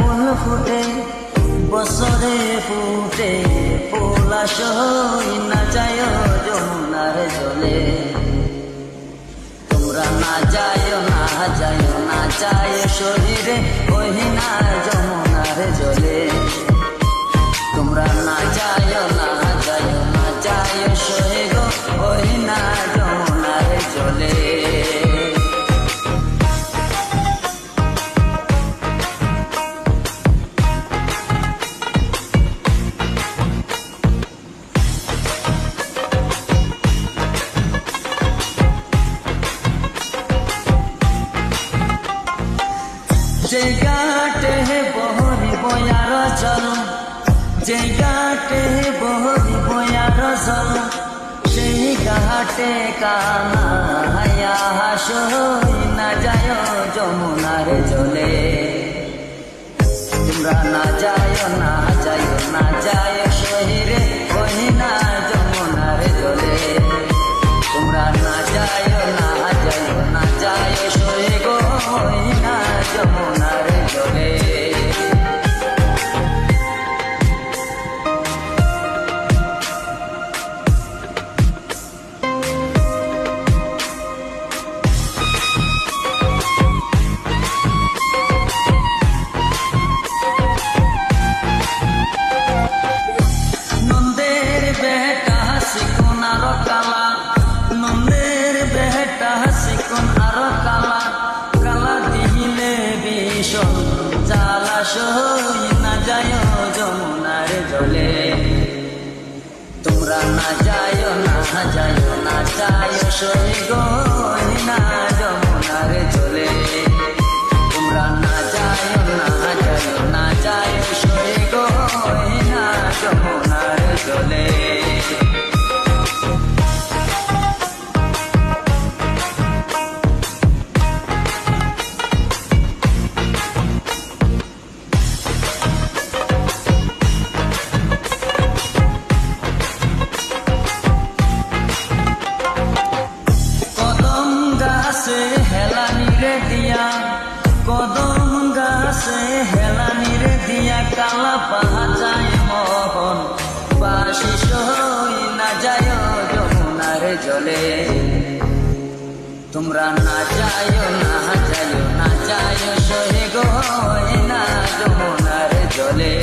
ফুল ফুটে বছরে ফুটে ফুল আসই না যায় যমুনার জলে। তোমরা না যায় না যায় না যায় শরীরে ওই না যমুনার জলে। তোমরা না যায় না যায় না যায় শরীর ওই না যমুনার জলে। যে ঘাটে বহরি বয়ার জল, যে ঘাটে বহরি বয়ার জল, সেই ঘাটে কানাইয়া হাসই না যায় যমুনার জলে। তোমরা না যায় না যায় না যায় শহীরে ওই না যমুনার জলে। তোমরা না যায় না যায় না যায় শহীদ ওই না যমুনার জলে। নন্দের বেটা শিকুন আর কালা, নন্দের বেটা শিকুন আর কালা, কালা দিলে ভীষণ জ্বালা সই না যায় যমুনার জলে। তোমরা না যায় না যায় না যায় সই গো না যমুনার জলে। তোমরা না যায় না যায় না যায় সই গো না যমুনার জলে। হেলানিরে দিয়া কদম গাছে হেলানিরে দিয়া কালা পাহাচায় মোহন বাসি সই না যায় যমুনার জলে। তোমরা না যায় না যায় না যায় সহে গো না যমুনার জলে।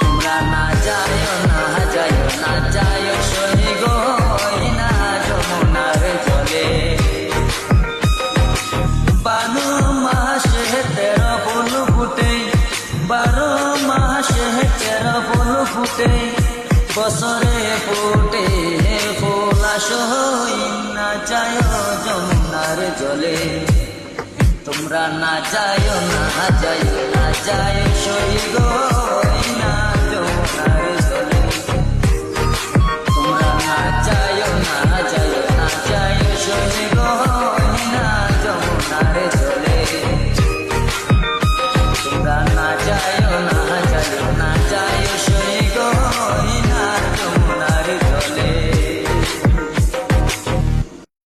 তোমরা না যায় না যায় না যায় সহে গো না যমুনার জলে। 12 মাসে 13 ফুল ফুটে, 12 মাসে 13 ফুল ফুটে, বছরে ফুটে ফুল আসই না যায় যমুনার জলে। তোমরা না যায় না যায় না যায় সই গো